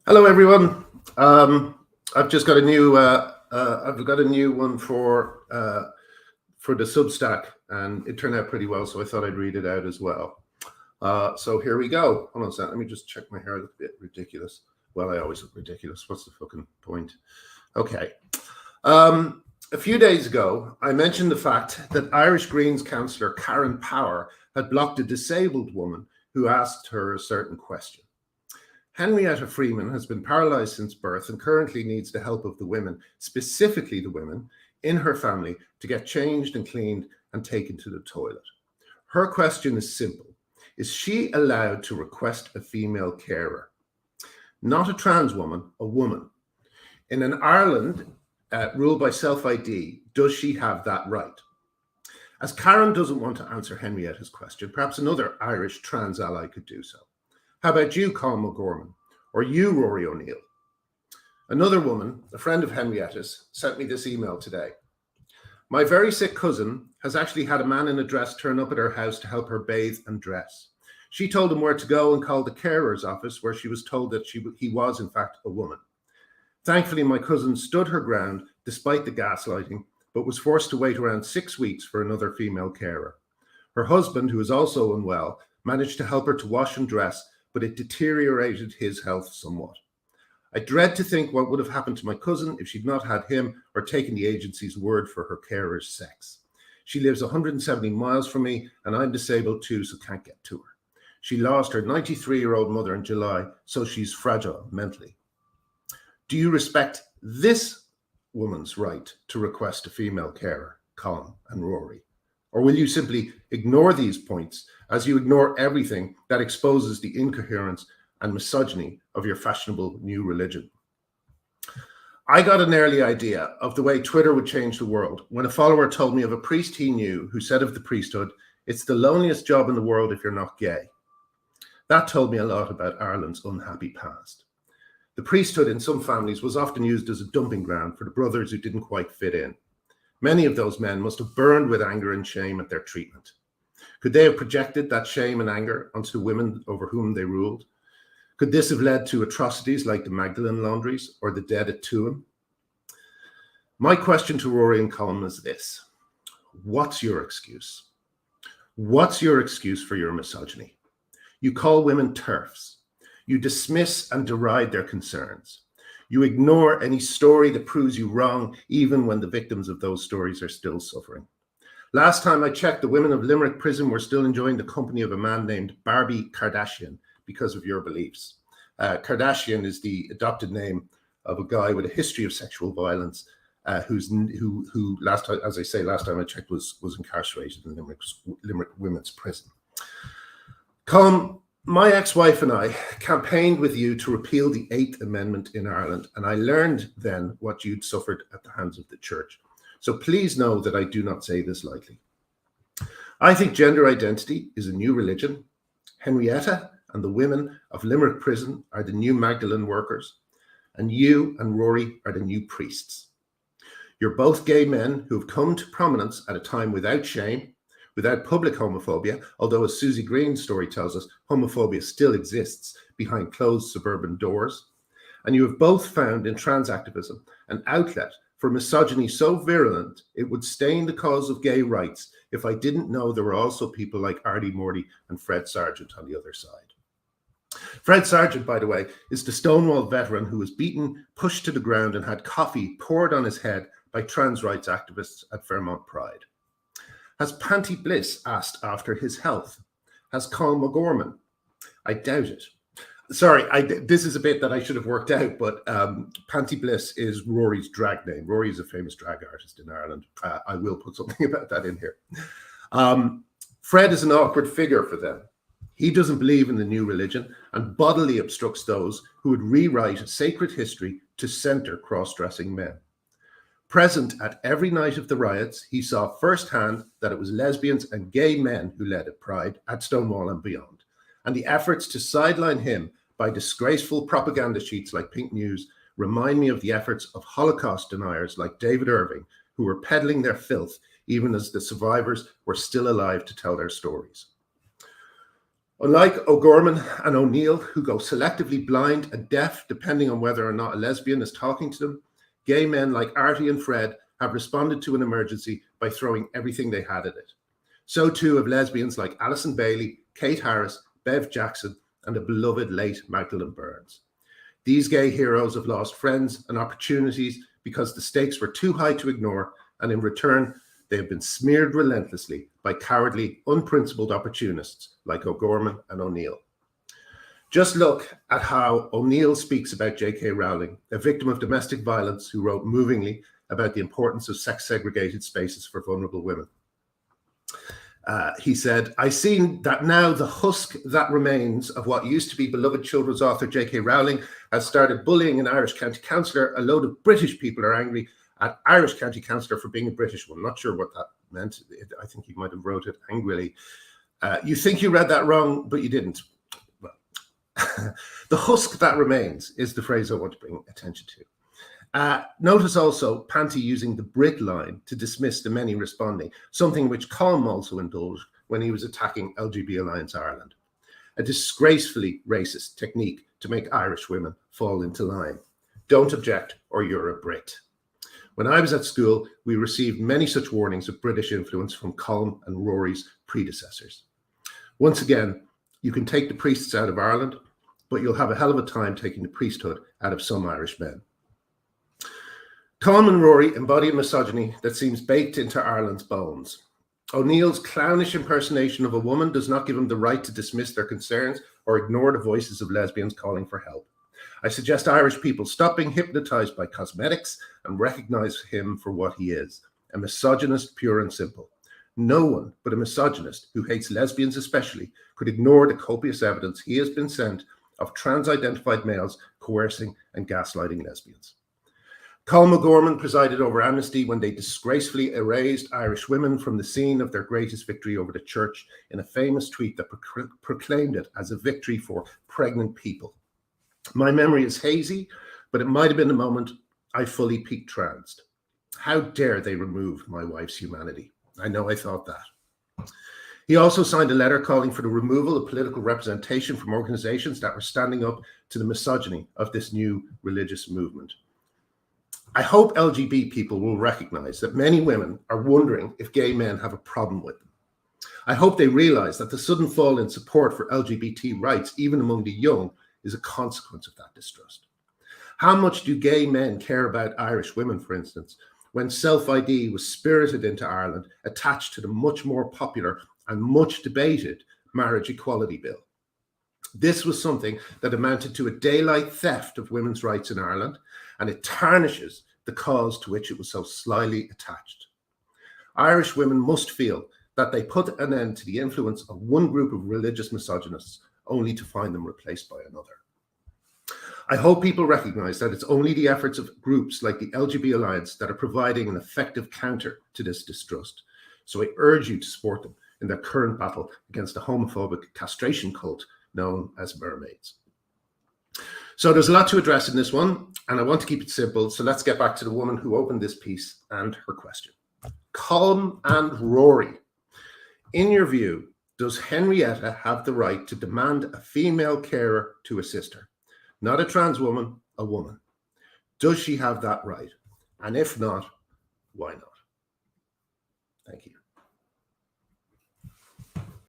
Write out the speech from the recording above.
Hello, everyone. I've just got a new I've got a new one for the Substack, and it turned out pretty well, so I thought I'd read it out as well. So here we go. Hold on a second. Let me just check my hair. I look a bit ridiculous. Well, I always look ridiculous. What's the fucking point? Okay. A few days ago, I mentioned the fact that Irish Greens councillor Karen Power had blocked a disabled woman who asked her a certain question. Henrietta Freeman has been paralysed since birth and currently needs the help of the women, specifically the women in her family, to get changed and cleaned and taken to the toilet. Her question is simple. Is she allowed to request a female carer? Not a trans woman, a woman. In an Ireland ruled by self-ID, does she have that right? As Karen doesn't want to answer Henrietta's question, perhaps another Irish trans ally could do so. How about you, Colm O'Gorman, or you, Rory O'Neill? Another woman, a friend of Henrietta's, sent me this email today. My very sick cousin has actually had a man in a dress turn up at her house to help her bathe and dress. She told him where to go and called the carer's office, where she was told that he was, in fact, a woman. Thankfully, my cousin stood her ground despite the gaslighting, but was forced to wait around 6 weeks for another female carer. Her husband, who is also unwell, managed to help her to wash and dress, but it deteriorated his health somewhat. I dread to think what would have happened to my cousin if she'd not had him or taken the agency's word for her carer's sex. She lives 170 miles from me, and I'm disabled too, so can't get to her. She lost her 93-year-old mother in July, so she's fragile mentally. Do you respect this woman's right to request a female carer, Colm and Rory? Or will you simply ignore these points as you ignore everything that exposes the incoherence and misogyny of your fashionable new religion? I got an early idea of the way Twitter would change the world when a follower told me of a priest he knew who said of the priesthood, "It's the loneliest job in the world if you're not gay." That told me a lot about Ireland's unhappy past. The priesthood in some families was often used as a dumping ground for the brothers who didn't quite fit in. Many of those men must have burned with anger and shame at their treatment. Could they have projected that shame and anger onto the women over whom they ruled? Could this have led to atrocities like the Magdalene laundries or the dead at Tuam? My question to Rory and Colm is this. What's your excuse? What's your excuse for your misogyny? You call women TERFs. You dismiss and deride their concerns. You ignore any story that proves you wrong, even when the victims of those stories are still suffering. Last time I checked, the women of Limerick prison were still enjoying the company of a man named Barbie Kardashian because of your beliefs. Kardashian is the adopted name of a guy with a history of sexual violence who last time, as I say, last time I checked, was incarcerated in Limerick Women's Prison. Colm, my ex-wife and I campaigned with you to repeal the 8th Amendment in Ireland, and I learned then what you'd suffered at the hands of the church. So please know that I do not say this lightly. I think gender identity is a new religion. Henrietta and the women of Limerick Prison are the new Magdalene workers, and you and Rory are the new priests. You're both gay men who have come to prominence at a time without shame, without public homophobia, although as Susie Green's story tells us, homophobia still exists behind closed suburban doors. And you have both found in trans activism an outlet for misogyny so virulent it would stain the cause of gay rights if I didn't know there were also people like Artie Morty and Fred Sargent on the other side. Fred Sargent, by the way, is the Stonewall veteran who was beaten, pushed to the ground, and had coffee poured on his head by trans rights activists at Vermont Pride. Has Panti Bliss asked after his health? Has Colm O'Gorman? I doubt it. Sorry, this is a bit that I should have worked out, but Panti Bliss is Rory's drag name. Rory is a famous drag artist in Ireland. I will put something about that in here. Fred is an awkward figure for them. He doesn't believe in the new religion and bodily obstructs those who would rewrite sacred history to center cross-dressing men. Present at every night of the riots, he saw firsthand that it was lesbians and gay men who led at Pride, at Stonewall and beyond. And the efforts to sideline him by disgraceful propaganda sheets like Pink News remind me of the efforts of Holocaust deniers like David Irving, who were peddling their filth even as the survivors were still alive to tell their stories. Unlike O'Gorman and O'Neill, who go selectively blind and deaf depending on whether or not a lesbian is talking to them, gay men like Artie and Fred have responded to an emergency by throwing everything they had at it. So too have lesbians like Alison Bailey, Kate Harris, Bev Jackson, and the beloved late Magdalene Burns. These gay heroes have lost friends and opportunities because the stakes were too high to ignore, and in return, they have been smeared relentlessly by cowardly, unprincipled opportunists like O'Gorman and O'Neill. Just look at how O'Neill speaks about J.K. Rowling, a victim of domestic violence who wrote movingly about the importance of sex-segregated spaces for vulnerable women. He said, "I see that now the husk that remains of what used to be beloved children's author J.K. Rowling has started bullying an Irish county councillor. A load of British people are angry at Irish county councillor for being a British one." Not sure what that meant. I think he might have wrote it angrily. You think you read that wrong, but you didn't. Well, the husk that remains is the phrase I want to bring attention to. Notice also Panti using the Brit line to dismiss the many responding, something which Colm also indulged when he was attacking LGBT Alliance Ireland. A disgracefully racist technique to make Irish women fall into line. Don't object or you're a Brit. When I was at school, we received many such warnings of British influence from Colm and Rory's predecessors. Once again, you can take the priests out of Ireland, but you'll have a hell of a time taking the priesthood out of some Irish men. Colm and Rory embody a misogyny that seems baked into Ireland's bones. O'Neill's clownish impersonation of a woman does not give him the right to dismiss their concerns or ignore the voices of lesbians calling for help. I suggest Irish people stop being hypnotized by cosmetics and recognize him for what he is, a misogynist pure and simple. No one but a misogynist who hates lesbians especially could ignore the copious evidence he has been sent of trans-identified males coercing and gaslighting lesbians. Colm O'Gorman presided over Amnesty when they disgracefully erased Irish women from the scene of their greatest victory over the church in a famous tweet that proclaimed it as a victory for pregnant people. My memory is hazy, but it might have been the moment I fully peaked transed. How dare they remove my wife's humanity? I know I thought that. He also signed a letter calling for the removal of political representation from organizations that were standing up to the misogyny of this new religious movement. I hope LGBT people will recognize that many women are wondering if gay men have a problem with them. I hope they realize that the sudden fall in support for LGBT rights, even among the young, is a consequence of that distrust. How much do gay men care about Irish women, for instance, when self-ID was spirited into Ireland, attached to the much more popular and much debated Marriage Equality Bill? This was something that amounted to a daylight theft of women's rights in Ireland, and it tarnishes the cause to which it was so slyly attached. Irish women must feel that they put an end to the influence of one group of religious misogynists only to find them replaced by another. I hope people recognize that it's only the efforts of groups like the LGBT Alliance that are providing an effective counter to this distrust. So I urge you to support them in their current battle against the homophobic castration cult known as mermaids. So there's a lot to address in this one, and I want to keep it simple. So let's get back to the woman who opened this piece and her question. Colm and Rory, in your view, does Henrietta have the right to demand a female carer to assist her? Not a trans woman, a woman. Does she have that right? And if not, why not? Thank you.